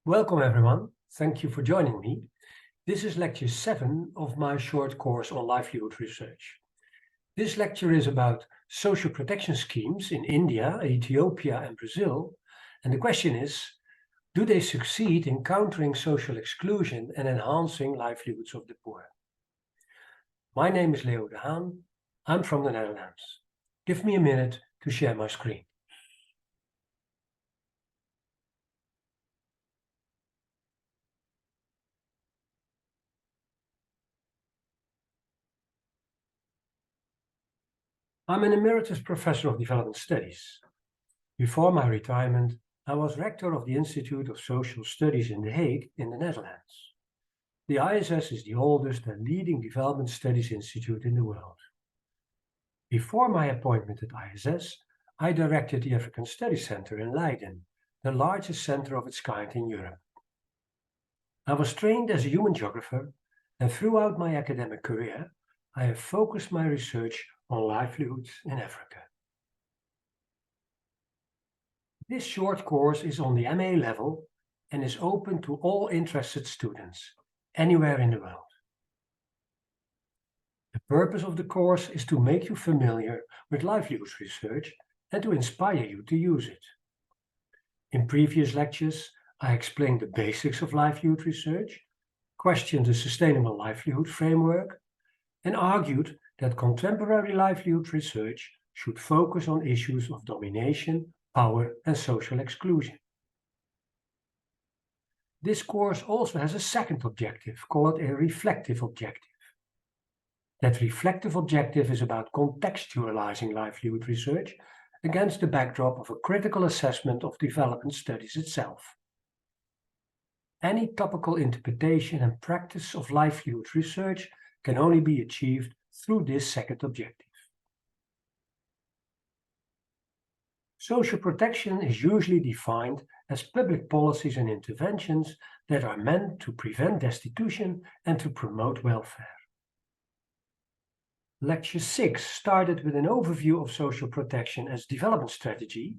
Welcome everyone, thank you for joining me. This is lecture 7 of my short course on livelihood research. This lecture is about social protection schemes in India, Ethiopia and Brazil, and the question is, do they succeed in countering social exclusion and enhancing livelihoods of the poor? My name is Leo de Haan, I'm from the Netherlands. Give me a minute to share my screen. I'm an emeritus professor of development studies. Before my retirement, I was rector of the Institute of Social Studies in The Hague in the Netherlands. The ISS is the oldest and leading development studies institute in the world. Before my appointment at ISS, I directed the African Studies Center in Leiden, the largest center of its kind in Europe. I was trained as a human geographer, and throughout my academic career, I have focused my research on livelihoods in Africa. This short course is on the MA level and is open to all interested students, anywhere in the world. The purpose of the course is to make you familiar with livelihoods research and to inspire you to use it. In previous lectures, I explained the basics of livelihood research, questioned the sustainable livelihood framework, and argued that contemporary livelihood research should focus on issues of domination, power, and social exclusion. This course also has a second objective, called a reflective objective. That reflective objective is about contextualizing livelihood research against the backdrop of a critical assessment of development studies itself. Any topical interpretation and practice of livelihood research can only be achieved through this second objective. Social protection is usually defined as public policies and interventions that are meant to prevent destitution and to promote welfare. Lecture 6 started with an overview of social protection as development strategy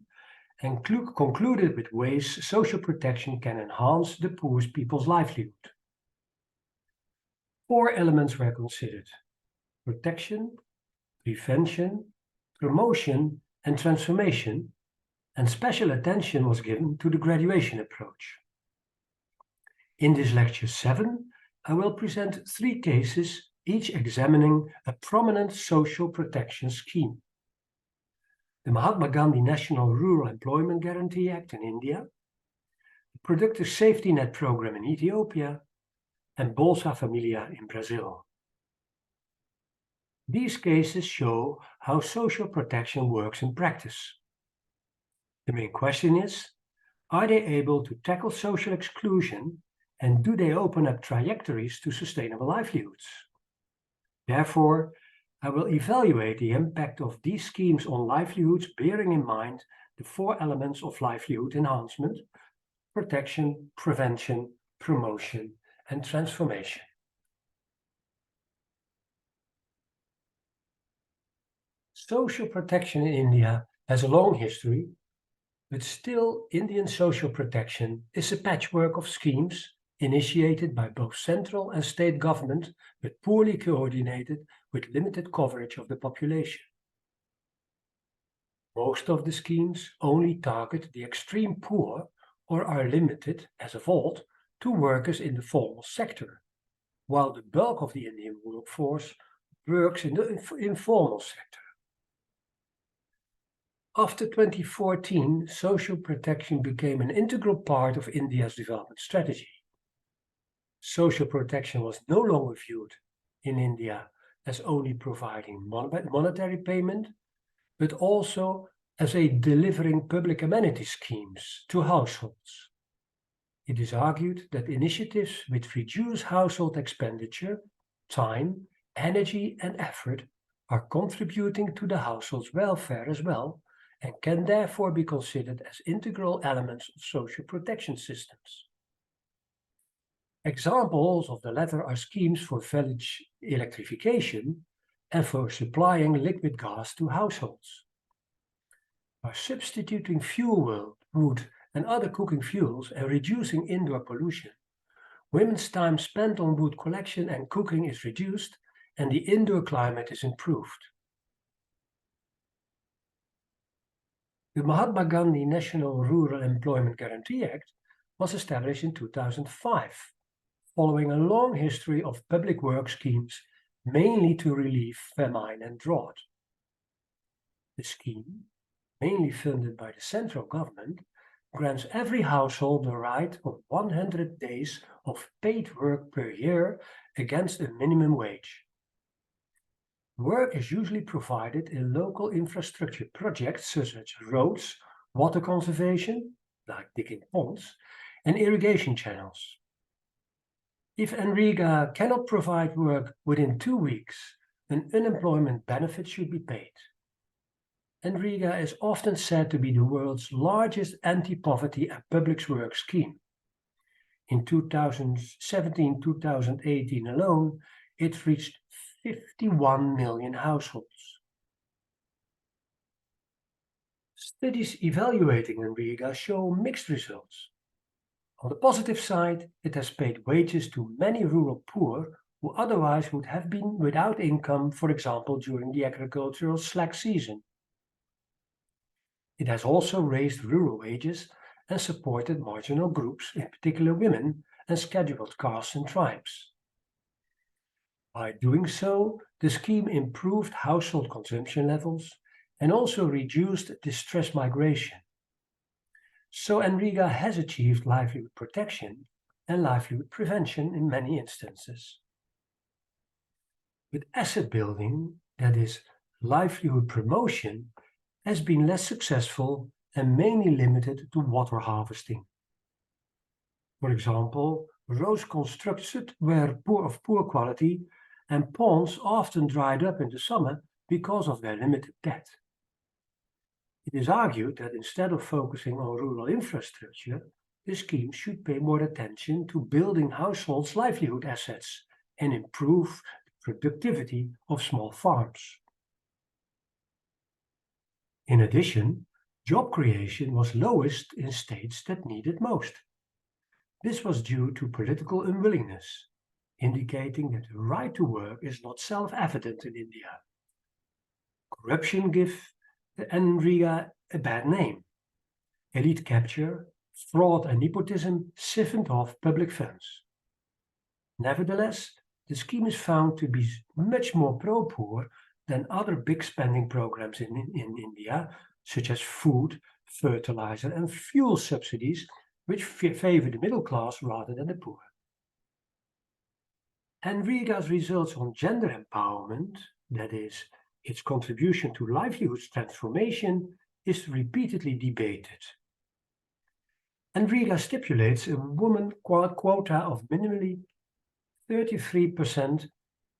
and concluded with ways social protection can enhance the poor people's livelihood. 4 elements were considered: protection, prevention, promotion, and transformation, and special attention was given to the graduation approach. In this lecture 7, I will present 3 cases, each examining a prominent social protection scheme. The Mahatma Gandhi National Rural Employment Guarantee Act in India, the Productive Safety Net Program in Ethiopia, and Bolsa Familia in Brazil. These cases show how social protection works in practice. The main question is, are they able to tackle social exclusion and do they open up trajectories to sustainable livelihoods? Therefore, I will evaluate the impact of these schemes on livelihoods, bearing in mind the 4 elements of livelihood enhancement: protection, prevention, promotion, and transformation. Social protection in India has a long history, but still Indian social protection is a patchwork of schemes initiated by both central and state government, but poorly coordinated with limited coverage of the population. Most of the schemes only target the extreme poor or are limited, as of old, to workers in the formal sector, while the bulk of the Indian workforce works in the informal sector. After 2014, social protection became an integral part of India's development strategy. Social protection was no longer viewed in India as only providing monetary payment, but also as a delivering public amenity schemes to households. It is argued that initiatives which reduce household expenditure, time, energy, and effort are contributing to the household's welfare as well, and can therefore be considered as integral elements of social protection systems. Examples of the latter are schemes for village electrification and for supplying liquid gas to households. By substituting fuel wood and other cooking fuels and reducing indoor pollution, women's time spent on wood collection and cooking is reduced and the indoor climate is improved. The Mahatma Gandhi National Rural Employment Guarantee Act was established in 2005, following a long history of public work schemes mainly to relieve famine and drought. The scheme, mainly funded by the central government, grants every household the right of 100 days of paid work per year against a minimum wage. Work is usually provided in local infrastructure projects such as roads, water conservation, like digging ponds, and irrigation channels. If NREGA cannot provide work within 2 weeks, an unemployment benefit should be paid. NREGA is often said to be the world's largest anti-poverty and public work scheme. In 2017-2018 alone, it reached 51 million households. Studies evaluating NREGA show mixed results. On the positive side, it has paid wages to many rural poor who otherwise would have been without income, for example, during the agricultural slack season. It has also raised rural wages and supported marginal groups, in particular women and scheduled castes and tribes. By doing so, the scheme improved household consumption levels and also reduced distress migration. So NREGA has achieved livelihood protection and livelihood prevention in many instances. But asset building, that is, livelihood promotion, has been less successful and mainly limited to water harvesting. For example, roads constructed were of poor quality and ponds often dried up in the summer because of their limited depth. It is argued that instead of focusing on rural infrastructure, the scheme should pay more attention to building households' livelihood assets and improve the productivity of small farms. In addition, job creation was lowest in states that needed most. This was due to political unwillingness, indicating that the right to work is not self-evident in India. Corruption gives the NREGA a bad name. Elite capture, fraud and nepotism siphoned off public funds. Nevertheless, the scheme is found to be much more pro-poor than other big spending programs in India, such as food, fertilizer and fuel subsidies, which favor the middle class rather than the poor. NREGA's results on gender empowerment, that is, its contribution to livelihoods transformation, is repeatedly debated. NREGA stipulates a woman quota of minimally 33%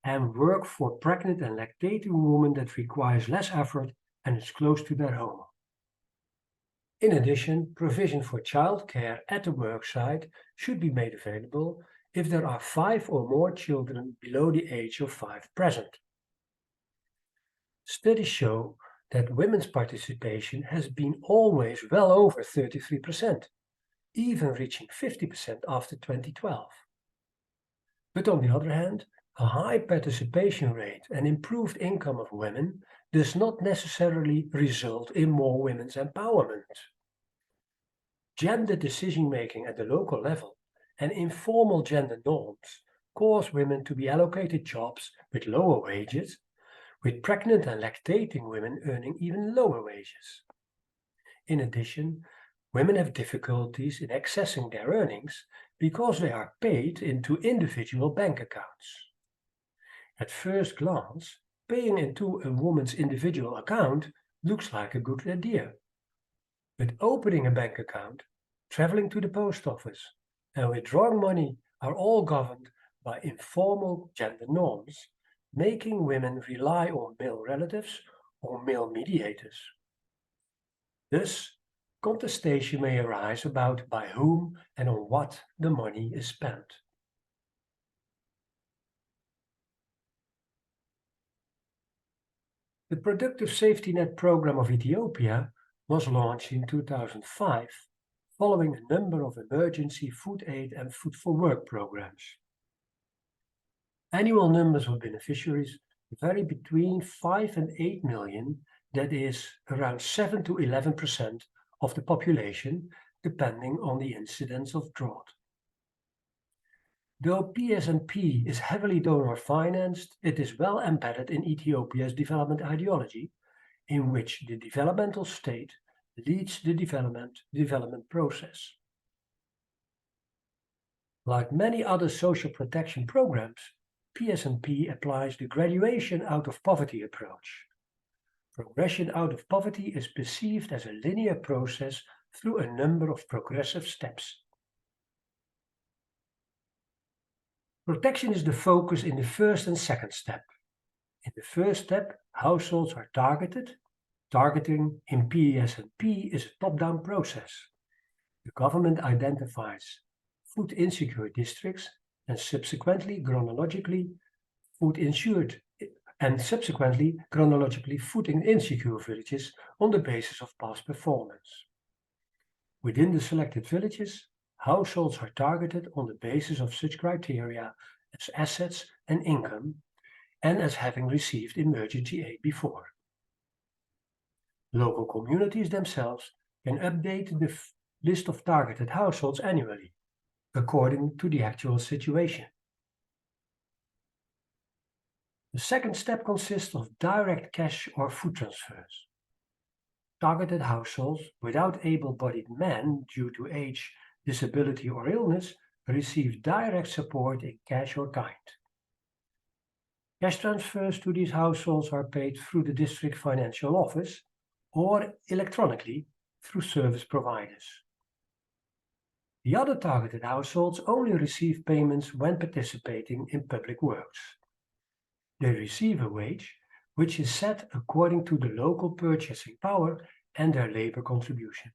and work for pregnant and lactating women that requires less effort and is close to their home. In addition, provision for childcare at the worksite should be made available if there are 5 or more children below the age of 5 present. Studies show that women's participation has been always well over 33%, even reaching 50% after 2012. But on the other hand, a high participation rate and improved income of women does not necessarily result in more women's empowerment. Gender decision-making at the local level and informal gender norms cause women to be allocated jobs with lower wages, with pregnant and lactating women earning even lower wages. In addition, women have difficulties in accessing their earnings because they are paid into individual bank accounts. At first glance, paying into a woman's individual account looks like a good idea. But opening a bank account, traveling to the post office, and withdrawing money are all governed by informal gender norms, making women rely on male relatives or male mediators. Thus, contestation may arise about by whom and on what the money is spent. The Productive Safety Net program of Ethiopia was launched in 2005 following a number of emergency food aid and food for work programs. Annual numbers of beneficiaries vary between 5 and 8 million, that is, around 7 to 11% of the population, depending on the incidence of drought. Though PSNP is heavily donor-financed, it is well embedded in Ethiopia's development ideology, in which the developmental state leads the development process. Like many other social protection programs, PSNP applies the graduation out of poverty approach. Progression out of poverty is perceived as a linear process through a number of progressive steps. Protection is the focus in the first and second step. In the first step, households are targeted. Targeting in PSNP is a top-down process. The government identifies food insecure districts and subsequently chronologically food insecure villages on the basis of past performance. Within the selected villages, households are targeted on the basis of such criteria as assets and income, and as having received emergency aid before. Local communities themselves can update the list of targeted households annually, according to the actual situation. The second step consists of direct cash or food transfers. Targeted households without able-bodied men due to age, disability or illness receive direct support in cash or kind. Cash transfers to these households are paid through the district financial office or electronically through service providers. The other targeted households only receive payments when participating in public works. They receive a wage which is set according to the local purchasing power and their labor contribution.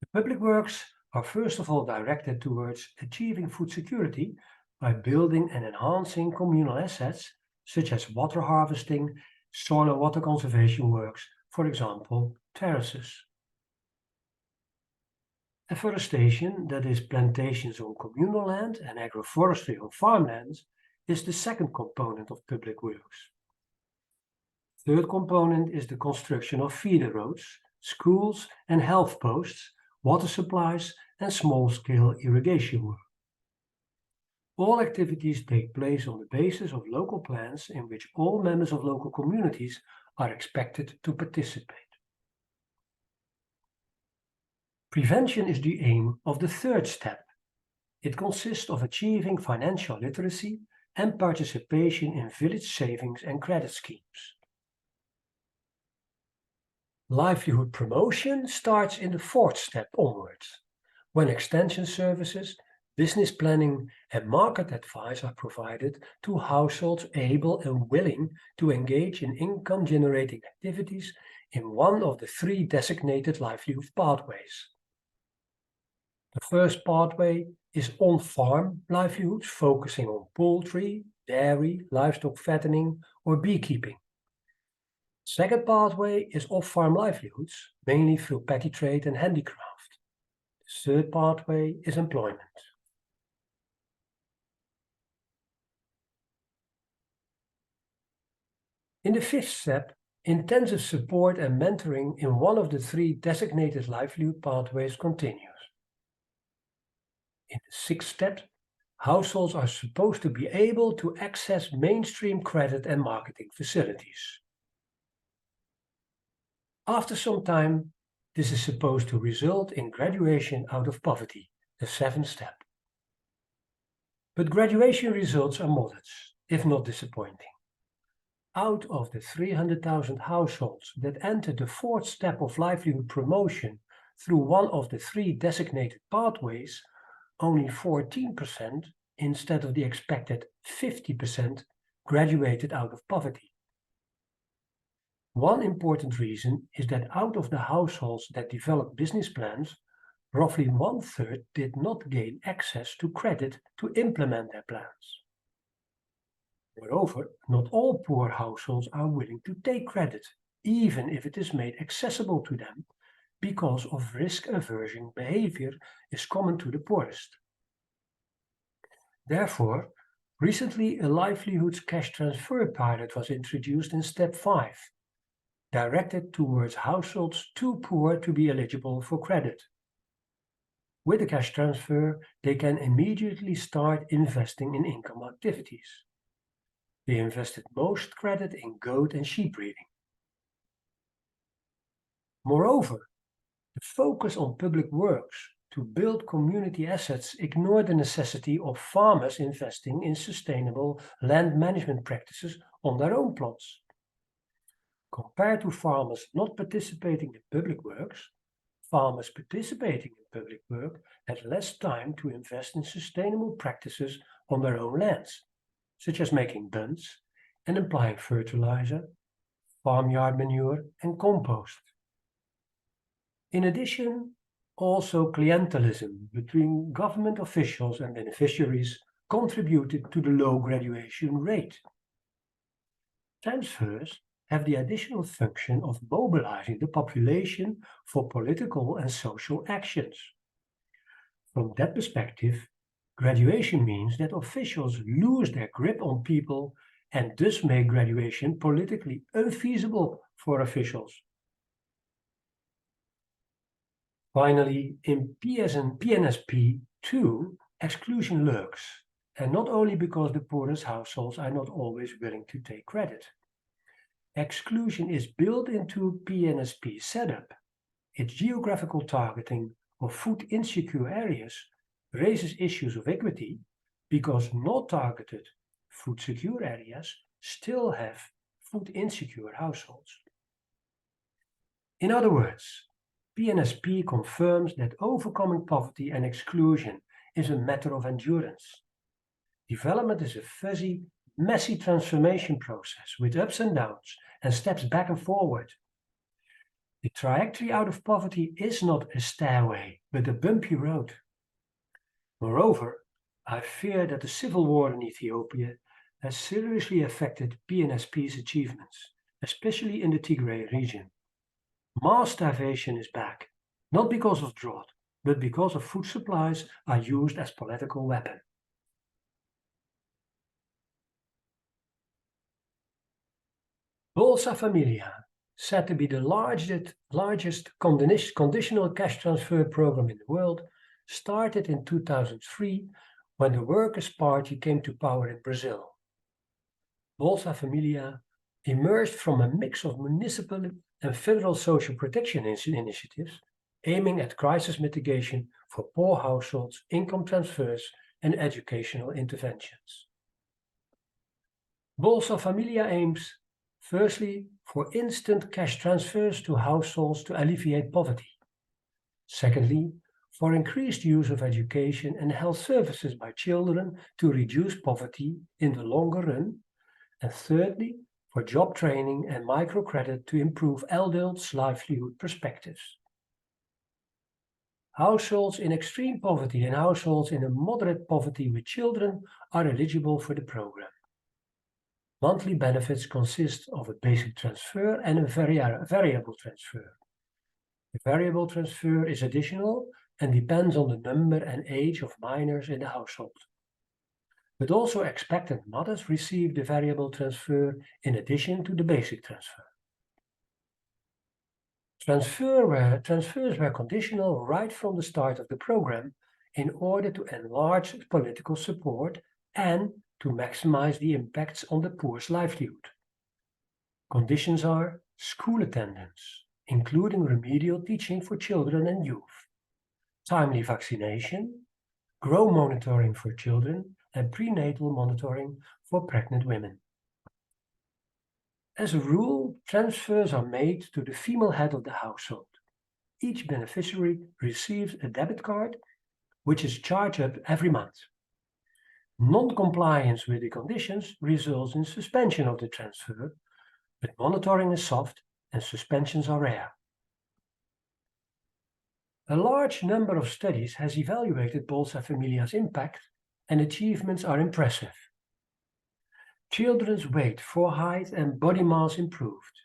The public works are first of all directed towards achieving food security by building and enhancing communal assets such as water harvesting, soil and water conservation works, for example, terraces. Afforestation, that is plantations on communal land, and agroforestry on farmlands, is the second component of public works. Third component is the construction of feeder roads, schools and health posts, water supplies and small-scale irrigation work. All activities take place on the basis of local plans in which all members of local communities are expected to participate. Prevention is the aim of the third step. It consists of achieving financial literacy and participation in village savings and credit schemes. Livelihood promotion starts in the fourth step onwards, when extension services, business planning and market advice are provided to households able and willing to engage in income-generating activities in one of the three designated livelihood pathways. The first pathway is on-farm livelihoods, focusing on poultry, dairy, livestock fattening, or beekeeping. The second pathway is off-farm livelihoods, mainly through petty trade and handicraft. The third pathway is employment. In the fifth step, intensive support and mentoring in one of the three designated livelihood pathways continues. In the sixth step, households are supposed to be able to access mainstream credit and marketing facilities. After some time, this is supposed to result in graduation out of poverty, the seventh step. But graduation results are modest, if not disappointing. Out of the 300,000 households that entered the fourth step of livelihood promotion through one of the three designated pathways, only 14%, instead of the expected 50%, graduated out of poverty. One important reason is that out of the households that developed business plans, roughly 1/3 did not gain access to credit to implement their plans. Moreover, not all poor households are willing to take credit, even if it is made accessible to them, because of risk-aversion behavior is common to the poorest. Therefore, recently a Livelihoods cash transfer pilot was introduced in Step 5, directed towards households too poor to be eligible for credit. With the cash transfer, they can immediately start investing in income activities. They invested most credit in goat and sheep breeding. Moreover, the focus on public works to build community assets ignored the necessity of farmers investing in sustainable land management practices on their own plots. Compared to farmers not participating in public works, farmers participating in public work had less time to invest in sustainable practices on their own lands, such as making buns and applying fertilizer, farmyard manure and compost. In addition, also clientelism between government officials and beneficiaries contributed to the low graduation rate. Transfers have the additional function of mobilizing the population for political and social actions. From that perspective, graduation means that officials lose their grip on people and thus make graduation politically unfeasible for officials. Finally, in PNSP 2, exclusion lurks, and not only because the poorest households are not always willing to take credit. Exclusion is built into PNSP setup. Its geographical targeting of food insecure areas raises issues of equity because not targeted food secure areas still have food insecure households. In other words, PNSP confirms that overcoming poverty and exclusion is a matter of endurance. Development is a fuzzy, messy transformation process with ups and downs and steps back and forward. The trajectory out of poverty is not a stairway, but a bumpy road. Moreover, I fear that the civil war in Ethiopia has seriously affected PNSP's achievements, especially in the Tigray region. Mass starvation is back, not because of drought, but because of food supplies are used as political weapon. Bolsa Familia, said to be the largest conditional cash transfer program in the world, started in 2003 when the Workers' Party came to power in Brazil. Bolsa Familia emerged from a mix of municipal and federal social protection initiatives aiming at crisis mitigation for poor households, income transfers, and educational interventions. Bolsa Familia aims, firstly, for instant cash transfers to households to alleviate poverty. Secondly, for increased use of education and health services by children to reduce poverty in the longer run. And thirdly, for job training and microcredit to improve adults' livelihood perspectives. Households in extreme poverty and households in a moderate poverty with children are eligible for the program. Monthly benefits consist of a basic transfer and a variable transfer. The variable transfer is additional and depends on the number and age of minors in the household. But also expectant mothers receive the variable transfer in addition to the basic transfer. Transfers were conditional right from the start of the program in order to enlarge political support and to maximize the impacts on the poor's livelihood. Conditions are school attendance, including remedial teaching for children and youth, timely vaccination, grow monitoring for children, and prenatal monitoring for pregnant women. As a rule, transfers are made to the female head of the household. Each beneficiary receives a debit card, which is charged up every month. Non-compliance with the conditions results in suspension of the transfer, but monitoring is soft and suspensions are rare. A large number of studies has evaluated Bolsa Familia's impact, and achievements are impressive. Children's weight for height and body mass improved.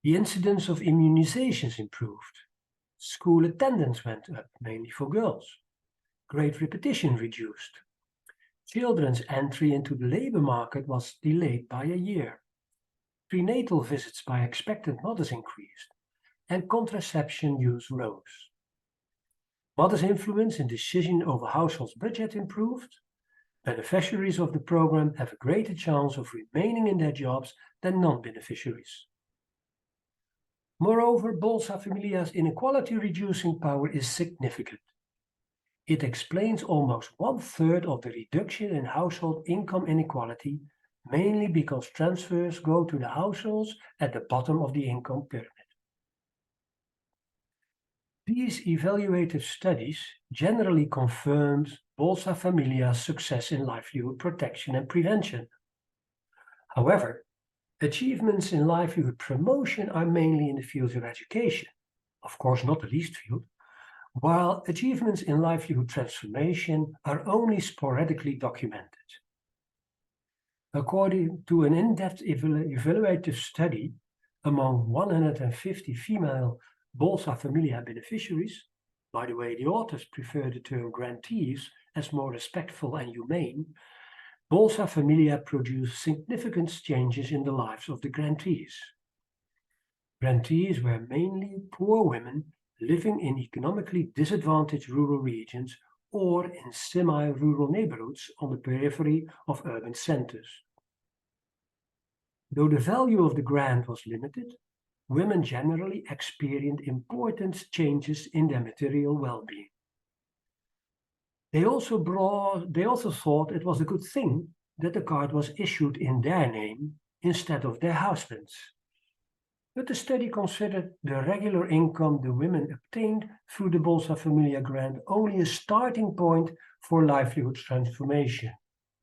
The incidence of immunizations improved. School attendance went up, mainly for girls. Grade repetition reduced. Children's entry into the labor market was delayed by a year. Prenatal visits by expectant mothers increased, and contraception use rose. Mothers' influence in decision over households' budget improved. Beneficiaries of the program have a greater chance of remaining in their jobs than non-beneficiaries. Moreover, Bolsa Familia's inequality-reducing power is significant. It explains almost 1/3 of the reduction in household income inequality, mainly because transfers go to the households at the bottom of the income pyramid. These evaluative studies generally confirm Bolsa Familia's success in livelihood protection and prevention. However, achievements in livelihood promotion are mainly in the fields of education, of course not the least field, while achievements in livelihood transformation are only sporadically documented. According to an in-depth evaluative study among 150 female Bolsa Familia beneficiaries, by the way, the authors prefer the term grantees as more respectful and humane, Bolsa Familia produced significant changes in the lives of the grantees. Grantees were mainly poor women living in economically disadvantaged rural regions or in semi-rural neighborhoods on the periphery of urban centers. Though the value of the grant was limited, women generally experienced important changes in their material well-being. They also thought it was a good thing that the card was issued in their name instead of their husband's. But the study considered the regular income the women obtained through the Bolsa Familia grant only a starting point for livelihood transformation,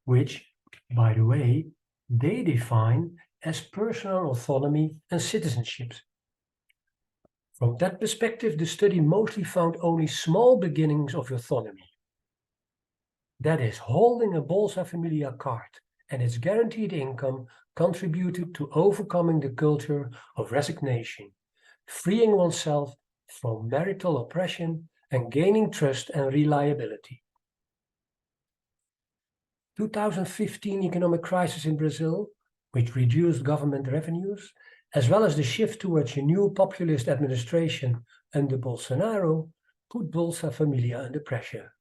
which, by the way, they define as personal autonomy and citizenship. From that perspective, the study mostly found only small beginnings of autonomy. That is, holding a Bolsa Familia card and its guaranteed income contributed to overcoming the culture of resignation, freeing oneself from marital oppression and gaining trust and reliability. 2015 economic crisis in Brazil, which reduced government revenues, as well as the shift towards a new populist administration under Bolsonaro, put Bolsa Familia under pressure.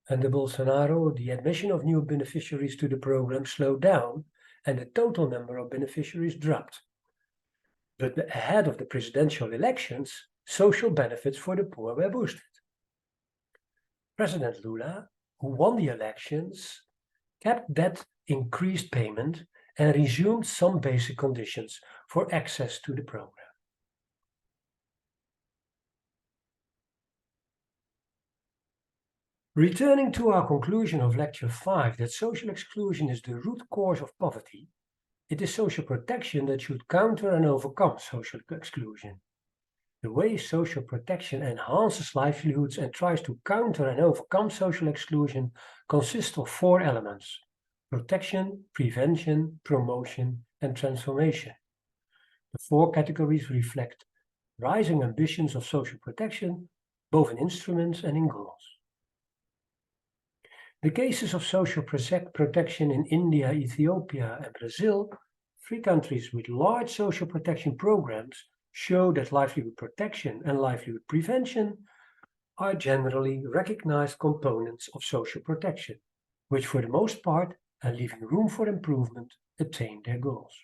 Under Bolsonaro, the admission of new beneficiaries to the program slowed down and the total number of beneficiaries dropped. But ahead of the presidential elections, social benefits for the poor were boosted. President Lula, who won the elections, kept that increased payment and resumed some basic conditions for access to the program. Returning to our conclusion of Lecture 5 that social exclusion is the root cause of poverty, it is social protection that should counter and overcome social exclusion. The way social protection enhances livelihoods and tries to counter and overcome social exclusion consists of 4 elements: protection, prevention, promotion, and transformation. The 4 categories reflect rising ambitions of social protection, both in instruments and in goals. The cases of social protection in India, Ethiopia, and Brazil, 3 countries with large social protection programs, show that livelihood protection and livelihood prevention are generally recognized components of social protection, which for the most part, and leaving room for improvement, attain their goals.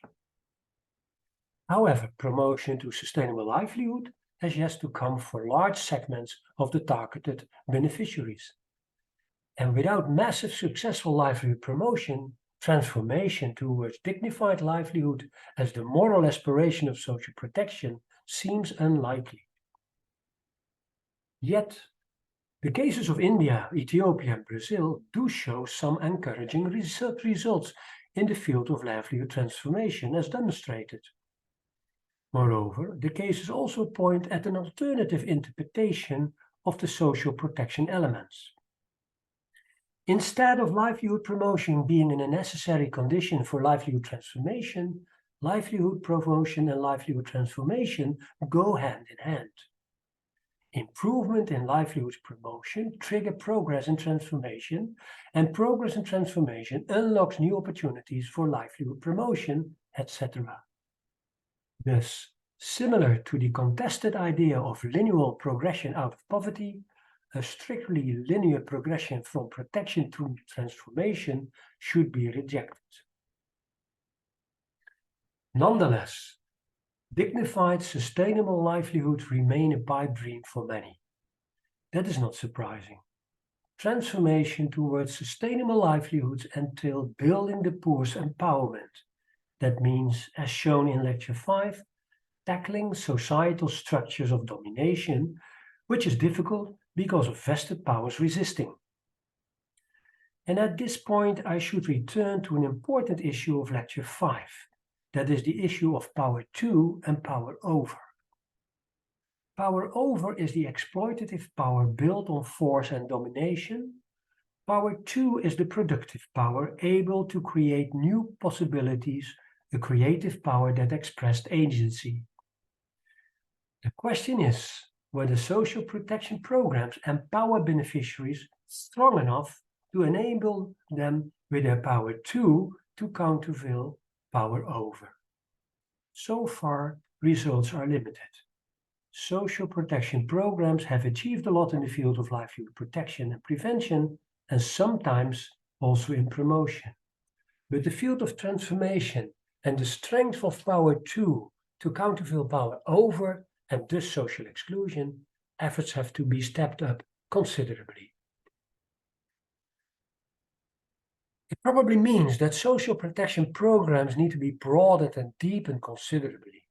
However, promotion to sustainable livelihood has yet to come for large segments of the targeted beneficiaries. And without massive successful livelihood promotion, transformation towards dignified livelihood as the moral aspiration of social protection seems unlikely. Yet, the cases of India, Ethiopia, and Brazil do show some encouraging results in the field of livelihood transformation as demonstrated. Moreover, the cases also point at an alternative interpretation of the social protection elements. Instead of livelihood promotion being a necessary condition for livelihood transformation, livelihood promotion and livelihood transformation go hand in hand. Improvement in livelihood promotion triggers progress and transformation, and progress and transformation unlocks new opportunities for livelihood promotion, etc. Thus, similar to the contested idea of linear progression out of poverty, a strictly linear progression from protection to transformation should be rejected. Nonetheless, dignified, sustainable livelihoods remain a pipe dream for many. That is not surprising. Transformation towards sustainable livelihoods entails building the poor's empowerment. That means, as shown in Lecture 5, tackling societal structures of domination, which is difficult because of vested powers resisting. And at this point, I should return to an important issue of Lecture 5. That is the issue of power to and power over. Power over is the exploitative power built on force and domination. Power to is the productive power able to create new possibilities, a creative power that expressed agency. The question is whether social protection programs empower beneficiaries strong enough to enable them with their power to countervail power over. So far, results are limited. Social protection programs have achieved a lot in the field of livelihood protection and prevention, and sometimes also in promotion. But the field of transformation and the strength of power to countervail power over and thus social exclusion, efforts have to be stepped up considerably. It probably means that social protection programs need to be broadened and deepened considerably.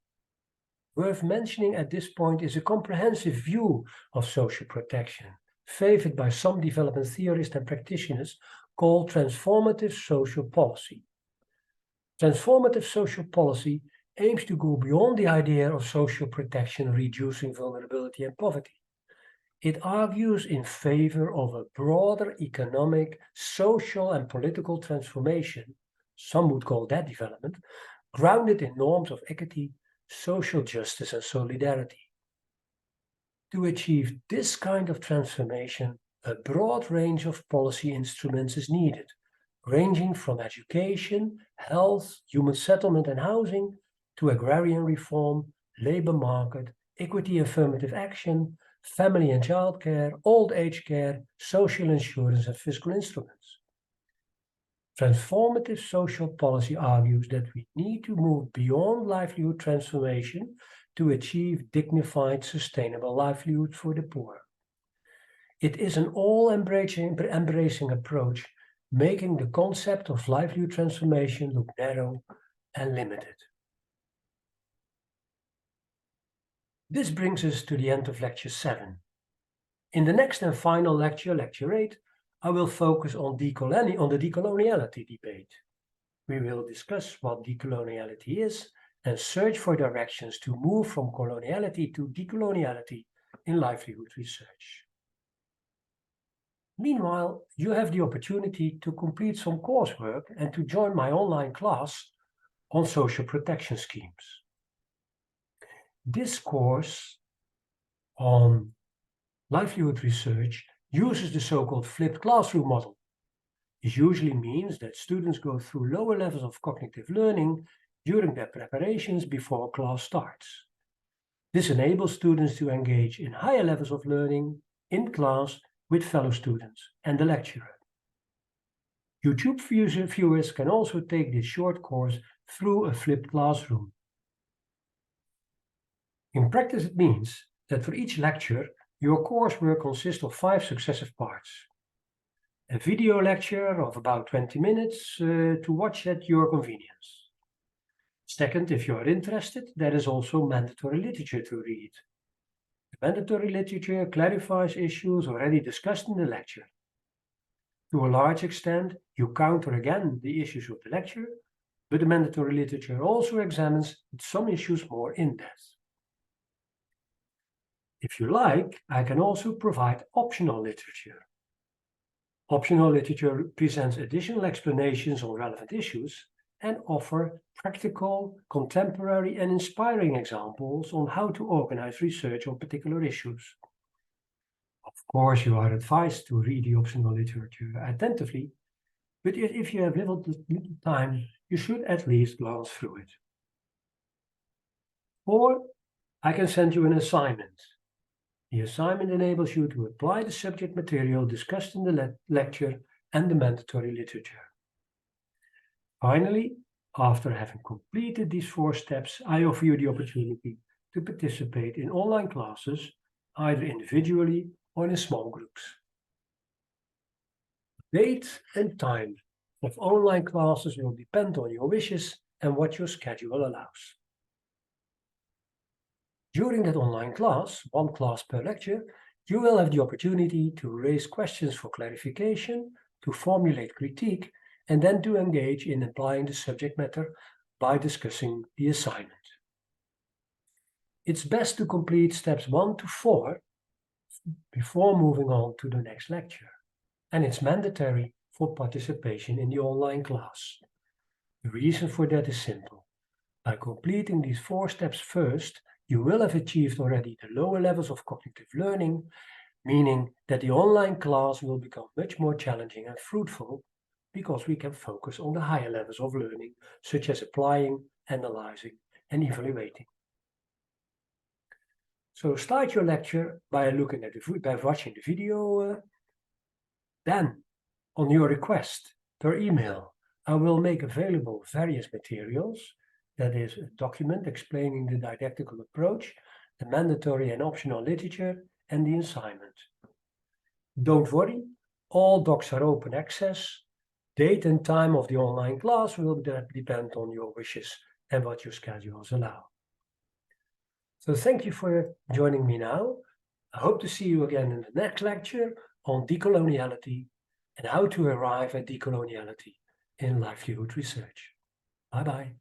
Worth mentioning at this point is a comprehensive view of social protection, favored by some development theorists and practitioners, called transformative social policy. Transformative social policy aims to go beyond the idea of social protection reducing vulnerability and poverty. It argues in favor of a broader economic, social, and political transformation, some would call that development, grounded in norms of equity, social justice, and solidarity. To achieve this kind of transformation, a broad range of policy instruments is needed, ranging from education, health, human settlement and housing, to agrarian reform, labor market, equity affirmative action, family and childcare, old age care, social insurance, and fiscal instruments. Transformative social policy argues that we need to move beyond livelihood transformation to achieve dignified, sustainable livelihoods for the poor. It is an all-embracing approach, making the concept of livelihood transformation look narrow and limited. This brings us to the end of Lecture 7. In the next and final lecture, Lecture 8, I will focus on the decoloniality debate. We will discuss what decoloniality is and search for directions to move from coloniality to decoloniality in livelihood research. Meanwhile, you have the opportunity to complete some coursework and to join my online class on social protection schemes. This course on livelihood research uses the so-called flipped classroom model. This usually means that students go through lower levels of cognitive learning during their preparations before class starts. This enables students to engage in higher levels of learning in class with fellow students and the lecturer. YouTube viewers can also take this short course through a flipped classroom. In practice, it means that for each lecture, your coursework consists of 5 successive parts. A video lecture of about 20 minutes to watch at your convenience. Second, if you are interested, there is also mandatory literature to read. The mandatory literature clarifies issues already discussed in the lecture. To a large extent, you counter again the issues of the lecture, but the mandatory literature also examines some issues more in depth. If you like, I can also provide optional literature. Optional literature presents additional explanations on relevant issues and offer practical, contemporary and inspiring examples on how to organize research on particular issues. Of course, you are advised to read the optional literature attentively, but if you have little time, you should at least glance through it. Or I can send you an assignment. The assignment enables you to apply the subject material discussed in the lecture and the mandatory literature. Finally, after having completed these 4 steps, I offer you the opportunity to participate in online classes, either individually or in small groups. Date and time of online classes will depend on your wishes and what your schedule allows. During that online class, 1 class per lecture, you will have the opportunity to raise questions for clarification, to formulate critique, and then to engage in applying the subject matter by discussing the assignment. It's best to complete steps 1 to 4 before moving on to the next lecture, and it's mandatory for participation in the online class. The reason for that is simple. By completing these 4 steps first, you will have achieved already the lower levels of cognitive learning, meaning that the online class will become much more challenging and fruitful because we can focus on the higher levels of learning, such as applying, analyzing, and evaluating. So start your lecture by watching the video. Then, on your request per email, I will make available various materials. That is a document explaining the didactical approach, the mandatory and optional literature, and the assignment. Don't worry, all docs are open access. Date and time of the online class will depend on your wishes and what your schedules allow. So thank you for joining me now. I hope to see you again in the next lecture on decoloniality and how to arrive at decoloniality in livelihood research. Bye-bye.